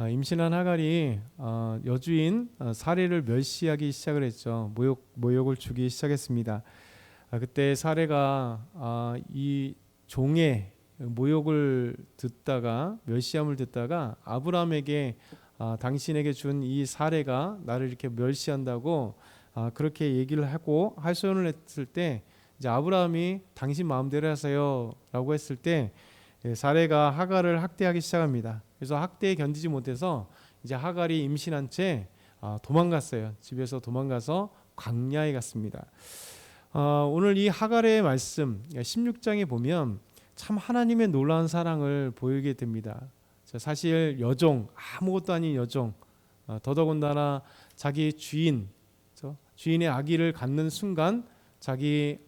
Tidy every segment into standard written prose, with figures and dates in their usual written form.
임신한 하갈이 여주인 사레를 멸시하기 시작을 했죠. 모욕을 주기 시작했습니다. 그때 사레가 이 종의 모욕을 듣다가 멸시함을 듣다가 아브라함에게 당신에게 준 이 사레가 나를 이렇게 멸시한다고 그렇게 얘기를 하고 하소연을 했을 때 이제 아브라함이 당신 마음대로 하세요라고 했을 때 사레가 하갈을 학대하기 시작합니다. 그래서 학대에 견디지 못해서 이제 하갈이 임신한 채 도망갔어요. 집에서 도망가서 광야에 갔습니다. 오늘 이 하갈의 말씀 16장에 보면 참 하나님의 놀라운 사랑을 보이게 됩니다. 사실 여종, 아무것도 아닌 여종, 더더군다나 자기 주인의 아기를 갖는 순간 자기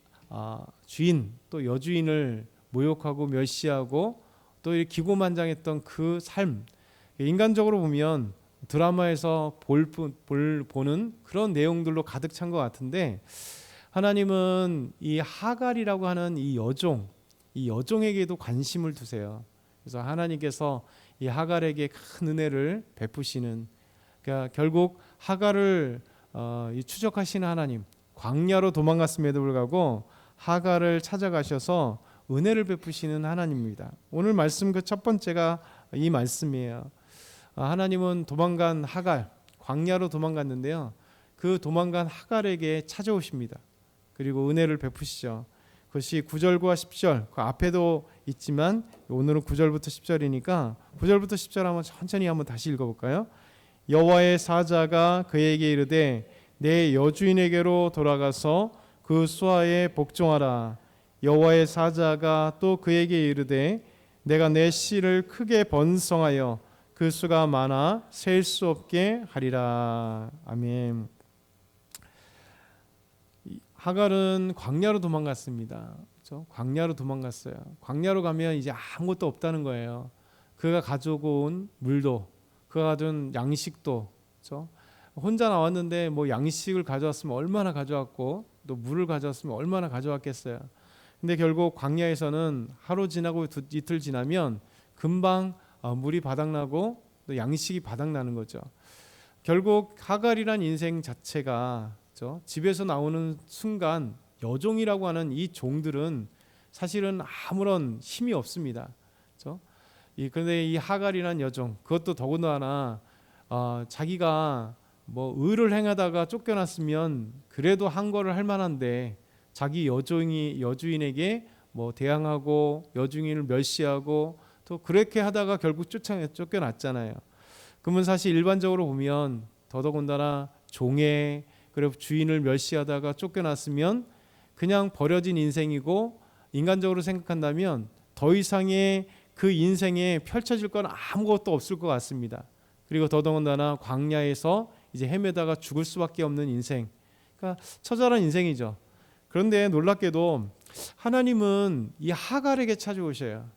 주인 또 여주인을 모욕하고 멸시하고 또 기고만장했던 그 삶, 인간적으로 보면 드라마에서 보는 그런 내용들로 가득 찬 것 같은데, 하나님은 이 하갈이라고 하는 이 여종에게도 관심을 두세요. 그래서 하나님께서 이 하갈에게 큰 은혜를 베푸시는, 그러니까 결국 하갈을 추적하시는 하나님, 광야로 도망갔음에도 불구하고 하갈을 찾아가셔서 은혜를 베푸시는 하나님입니다. 오늘 말씀 그 첫 번째가 이 말씀이에요. 하나님은 도망간 하갈, 광야로 도망갔는데요, 그 도망간 하갈에게 찾아오십니다. 그리고 은혜를 베푸시죠. 그것이 9절과 10절, 그 앞에도 있지만 오늘은 9절부터 10절이니까 9절부터 10절 한번 천천히 한번 다시 읽어볼까요? 여호와의 사자가 그에게 이르되 내 여주인에게로 돌아가서 그 수하에 복종하라. 여호와의 사자가 또 그에게 이르되 내가 내 씨를 크게 번성하여 그 수가 많아 셀 수 없게 하리라. 아멘. 하갈은 광야로 도망갔습니다. 그렇죠? 광야로 도망갔어요. 광야로 가면 이제 아무것도 없다는 거예요. 그가 가지고 온 물도, 그가 가져온 양식도, 그렇죠? 혼자 나왔는데 뭐 양식을 가져왔으면 얼마나 가져왔고 또 물을 가져왔으면 얼마나 가져왔겠어요. 근데 결국 광야에서는 하루 지나고 이틀 지나면 금방 물이 바닥나고 또 양식이 바닥나는 거죠. 결국 하갈이란 인생 자체가, 그렇죠? 집에서 나오는 순간 여종이라고 하는 이 종들은 사실은 아무런 힘이 없습니다. 그렇죠? 그런데 이 하갈이란 여종, 그것도 더군다나 자기가 뭐 의를 행하다가 쫓겨났으면 그래도 한 거를 할 만한데 자기 여주인에게 뭐 대항하고 여주인을 멸시하고 또 그렇게 하다가 결국 쫓겨났잖아요. 그러면 사실 일반적으로 보면 더더군다나 그리고 주인을 멸시하다가 쫓겨났으면 그냥 버려진 인생이고, 인간적으로 생각한다면 더 이상의 그 인생에 펼쳐질 건 아무것도 없을 것 같습니다. 그리고 더더군다나 광야에서 이제 헤매다가 죽을 수밖에 없는 인생, 그러니까 처절한 인생이죠. 그런데 놀랍게도 하나님은 이 하갈에게 찾아오셔요.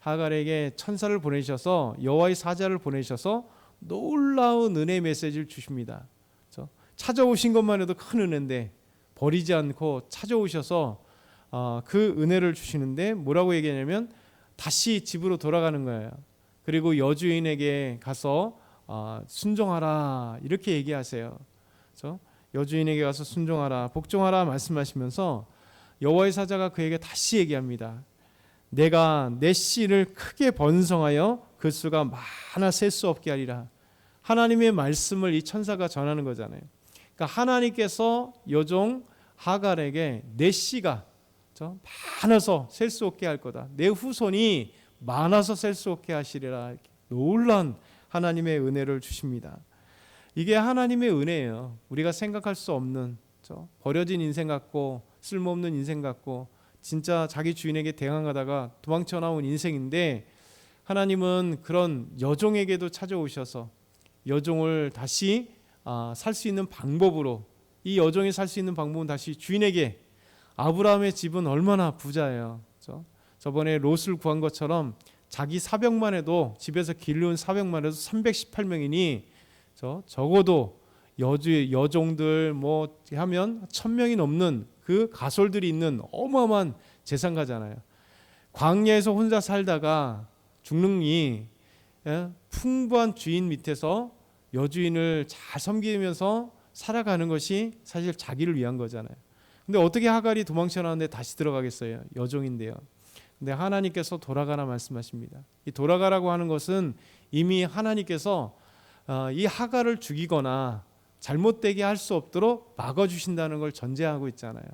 하갈에게 천사를 보내셔서, 여호와의 사자를 보내셔서 놀라운 은혜의 메시지를 주십니다. 그렇죠? 찾아오신 것만 해도 큰 은혜인데 버리지 않고 찾아오셔서 그 은혜를 주시는데 뭐라고 얘기하냐면 다시 집으로 돌아가는 거예요. 그리고 여주인에게 가서 순종하라 이렇게 얘기하세요. 그렇죠? 여주인에게 가서 순종하라, 복종하라 말씀하시면서 여호와의 사자가 그에게 다시 얘기합니다. 내가 내 씨를 크게 번성하여 그 수가 많아 셀 수 없게 하리라. 하나님의 말씀을 이 천사가 전하는 거잖아요. 그러니까 하나님께서 여종 하갈에게 내 씨가 많아서 셀 수 없게 할 거다. 내 후손이 많아서 셀 수 없게 하시리라. 놀라운 하나님의 은혜를 주십니다. 이게 하나님의 은혜예요. 우리가 생각할 수 없는, 버려진 인생 같고 쓸모없는 인생 같고 진짜 자기 주인에게 대항하다가 도망쳐 나온 인생인데, 하나님은 그런 여종에게도 찾아오셔서 여종을 다시 살 수 있는 방법으로, 이 여종이 살 수 있는 방법은 다시 주인에게. 아브라함의 집은 얼마나 부자예요. 그렇죠? 저번에 롯을 구한 것처럼 자기 사병만 해도, 집에서 길러온 사병만 해도 318명이니 적어도 여종들 뭐 하면 1000명이 넘는 그 가솔들이 있는 어마어마한 재산가잖아요. 광야에서 혼자 살다가 죽느니 풍부한 주인 밑에서 여주인을 잘 섬기면서 살아가는 것이 사실 자기를 위한 거잖아요. 근데 어떻게 하갈이 도망쳐 나왔는데 다시 들어가겠어요? 여종인데요. 근데 하나님께서 돌아가라 말씀하십니다. 이 돌아가라고 하는 것은 이미 하나님께서 이 하갈을 죽이거나 잘못되게 할 수 없도록 막아주신다는 걸 전제하고 있잖아요.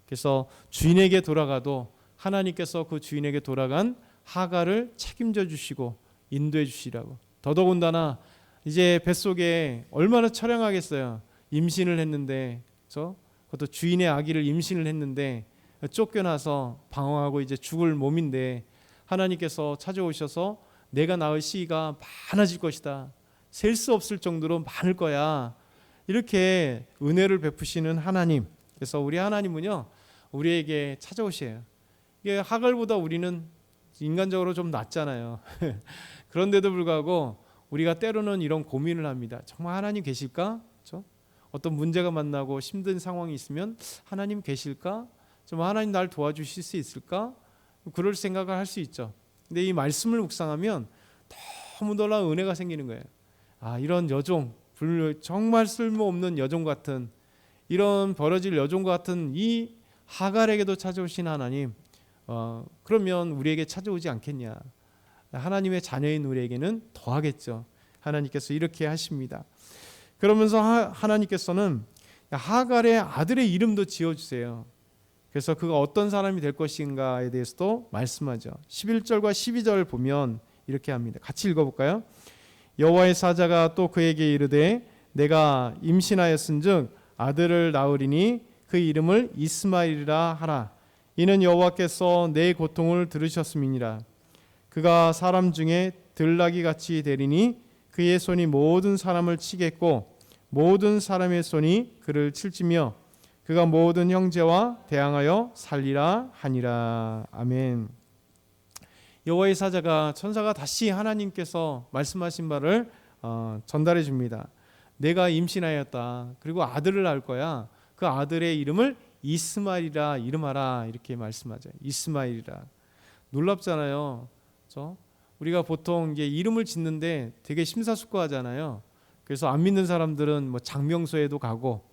그래서 주인에게 돌아가도 하나님께서 그 주인에게 돌아간 하갈을 책임져 주시고 인도해 주시라고. 더더군다나 이제 뱃속에 얼마나 처량하겠어요. 임신을 했는데, 그것도 주인의 아기를 임신을 했는데 쫓겨나서 방황하고 이제 죽을 몸인데 하나님께서 찾아오셔서 내가 낳을 씨가 많아질 것이다. 셀 수 없을 정도로 많을 거야. 이렇게 은혜를 베푸시는 하나님. 그래서 우리 하나님은요, 우리에게 찾아오셔요. 이게 하갈보다 우리는 인간적으로 좀 낫잖아요. 그런데도 불구하고 우리가 때로는 이런 고민을 합니다. 정말 하나님 계실까? 어떤 문제가 만나고 힘든 상황이 있으면 하나님 계실까? 좀 하나님 날 도와주실 수 있을까? 그럴 생각을 할 수 있죠. 근데 이 말씀을 묵상하면 너무 놀라운 은혜가 생기는 거예요. 이런 여종, 정말 쓸모없는 여종 같은, 이런 버려질 여종과 같은 이 하갈에게도 찾아오신 하나님, 그러면 우리에게 찾아오지 않겠냐? 하나님의 자녀인 우리에게는 더하겠죠. 하나님께서 이렇게 하십니다. 그러면서 하나님께서는 하갈의 아들의 이름도 지어주세요. 그래서 그가 어떤 사람이 될 것인가에 대해서도 말씀하죠. 11절과 12절 보면 이렇게 합니다. 같이 읽어볼까요? 여호와의 사자가 또 그에게 이르되 내가 임신하였은즉 아들을 낳으리니 그 이름을 이스마엘이라 하라. 이는 여호와께서 내 고통을 들으셨음이니라. 그가 사람 중에 들나귀 같이 되리니 그의 손이 모든 사람을 치겠고 모든 사람의 손이 그를 칠지며 그가 모든 형제와 대항하여 살리라 하니라. 아멘. 여호와의 사자가, 천사가 다시 하나님께서 말씀하신 바를 전달해 줍니다. 내가 임신하였다. 그리고 아들을 낳을 거야. 그 아들의 이름을 이스마엘이라 이름하라. 이렇게 말씀하죠. 이스마엘이라. 놀랍잖아요. 그렇죠? 우리가 보통 이제 이름을 짓는데 되게 심사숙고하잖아요. 그래서 안 믿는 사람들은 뭐 장명소에도 가고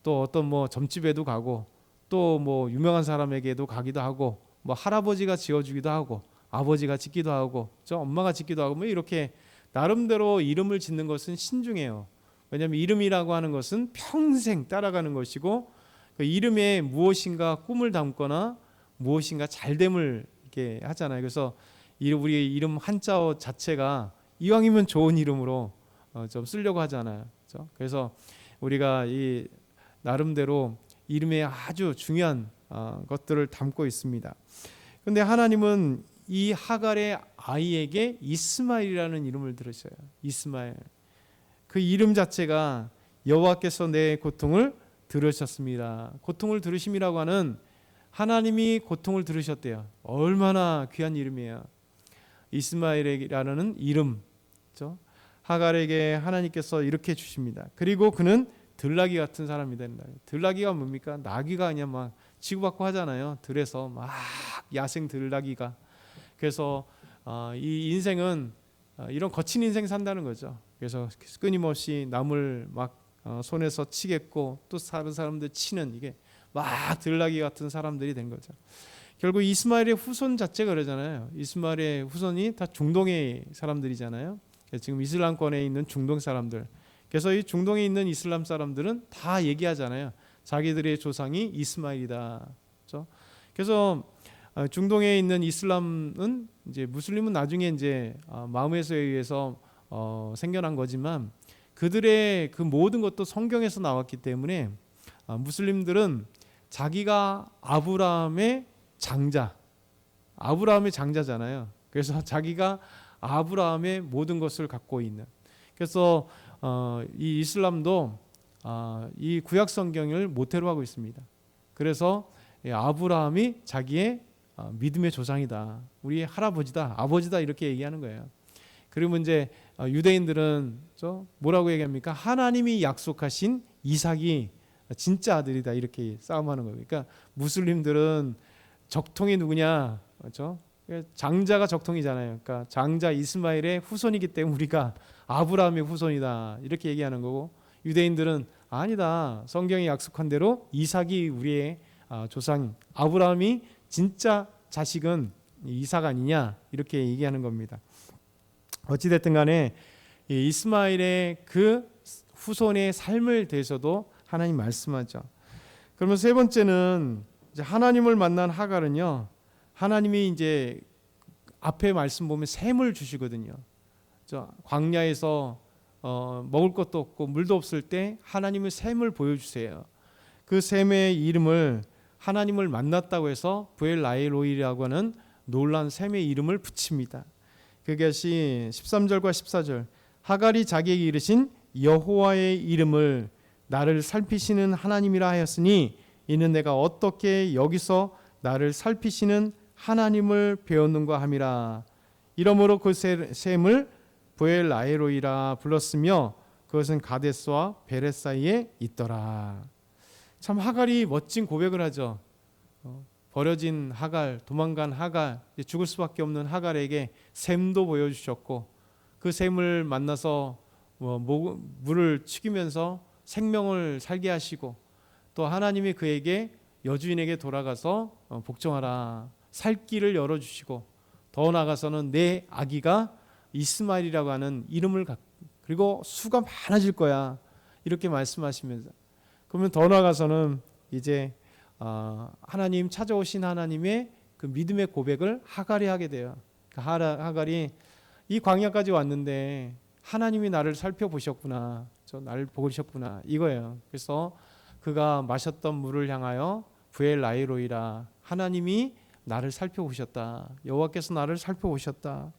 또 어떤 뭐 점집에도 가고 또 뭐 유명한 사람에게도 가기도 하고 뭐 할아버지가 지어주기도 하고 아버지가 짓기도 하고 엄마가 짓기도 하고 뭐 이렇게 나름대로 이름을 짓는 것은 신중해요. 왜냐하면 이름이라고 하는 것은 평생 따라가는 것이고 그 이름에 무엇인가 꿈을 담거나 무엇인가 잘됨을 이렇게 하잖아요. 그래서 우리 이름 한자 자체가 이왕이면 좋은 이름으로 좀 쓰려고 하잖아요. 그렇죠? 그래서 우리가 이 나름대로 이름에 아주 중요한 것들을 담고 있습니다. 그런데 하나님은 이 하갈의 아이에게 이스마엘이라는 이름을 들으셔요. 이스마엘. 그 이름 자체가 여호와께서 내 고통을 들으셨습니다. 고통을 들으심이라고 하는 하나님이 고통을 들으셨대요. 얼마나 귀한 이름이에요. 이스마엘이라는 이름. 그렇죠? 하갈에게 하나님께서 이렇게 주십니다. 그리고 그는 들나귀 같은 사람이 된다. 들나귀가 뭡니까? 나귀가 그냥 막 치고받고 하잖아요. 들에서 막 야생 들나귀가. 그래서 이 인생은 이런 거친 인생 산다는 거죠. 그래서 끊임없이 남을 막 손에서 치겠고 또 다른 사람들 치는, 이게 막 들나귀 같은 사람들이 된 거죠. 결국 이스마엘의 후손 자체가 그러잖아요. 이스마엘의 후손이 다 중동의 사람들이잖아요. 지금 이슬람권에 있는 중동 사람들. 그래서 이 중동에 있는 이슬람 사람들은 다 얘기하잖아요. 자기들의 조상이 이스마엘이다. 그렇죠? 그래서 중동에 있는 이슬람은 이제 무슬림은 나중에 이제 마음에서에 의해서 생겨난 거지만 그들의 그 모든 것도 성경에서 나왔기 때문에 무슬림들은 자기가 아브라함의 장자잖아요. 그래서 자기가 아브라함의 모든 것을 갖고 있는. 그래서 이 이슬람도 이 구약 성경을 모태로 하고 있습니다. 그래서 아브라함이 자기의 믿음의 조상이다. 우리 할아버지다, 아버지다 이렇게 얘기하는 거예요. 그리고 이제 유대인들은 뭐라고 얘기합니까? 하나님이 약속하신 이삭이 진짜 아들이다 이렇게 싸움하는 거예요. 그러니까 무슬림들은 적통이 누구냐, 그렇죠? 장자가 적통이잖아요. 그러니까 장자 이스마엘의 후손이기 때문에 우리가 아브라함의 후손이다 이렇게 얘기하는 거고, 유대인들은 아니다, 성경이 약속한 대로 이삭이 우리의 조상, 아브라함이 진짜 자식은 이삭 아니냐 이렇게 얘기하는 겁니다. 어찌됐든 간에 이 이스마엘의 그 후손의 삶을 대해서도 하나님 말씀하죠. 그러면 세 번째는 이제 하나님을 만난 하갈은요, 하나님이 이제 앞에 말씀 보면 샘을 주시거든요. 광야에서 먹을 것도 없고 물도 없을 때 하나님의 샘을 보여주세요. 그 샘의 이름을 하나님을 만났다고 해서 부엘라헬로이라고 하는 놀란 샘의 이름을 붙입니다. 그것이 13절과 14절, 하갈이 자기에게 이르신 여호와의 이름을 나를 살피시는 하나님이라 하였으니 이는 내가 어떻게 여기서 나를 살피시는 하나님을 배웠는가 함이라. 이러므로 그 샘을 부엘라헬로이라 불렀으며 그것은 가데스와 베렛 사이에 있더라. 참 하갈이 멋진 고백을 하죠. 버려진 하갈, 도망간 하갈, 죽을 수밖에 없는 하갈에게 샘도 보여주셨고, 그 샘을 만나서 물을 축이면서 생명을 살게 하시고, 또 하나님이 그에게 여주인에게 돌아가서 복종하라, 살 길을 열어주시고, 더 나아가서는 내 아기가 이스마엘이라고 하는 이름을 그리고 수가 많아질 거야 이렇게 말씀하시면서, 그러면 더 나아가서는 이제 하나님 찾아오신 하나님의 그 믿음의 고백을 하갈이 하게 돼요. 하갈이 이 광야까지 왔는데 하나님이 나를 살펴보셨구나, 나를 보셨구나 이거예요. 그래서 그가 마셨던 물을 향하여 부엘라헬로이라, 하나님이 나를 살펴보셨다, 여호와께서 나를 살펴보셨다.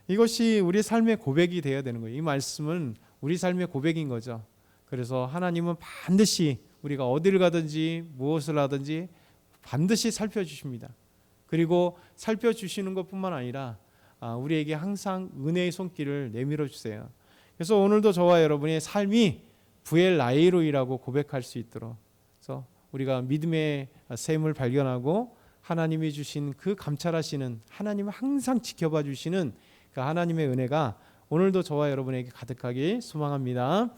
이것이 우리 삶의 고백이 되어야 되는 거예요. 이 말씀은 우리 삶의 고백인 거죠. 그래서 하나님은 반드시 우리가 어디를 가든지 무엇을 하든지 반드시 살펴주십니다. 그리고 살펴주시는 것뿐만 아니라 우리에게 항상 은혜의 손길을 내밀어 주세요. 그래서 오늘도 저와 여러분의 삶이 부엘라헬로이라고 고백할 수 있도록, 그래서 우리가 믿음의 샘을 발견하고 하나님이 주신 그 감찰하시는, 하나님을 항상 지켜봐 주시는 그 하나님의 은혜가 오늘도 저와 여러분에게 가득하길 소망합니다.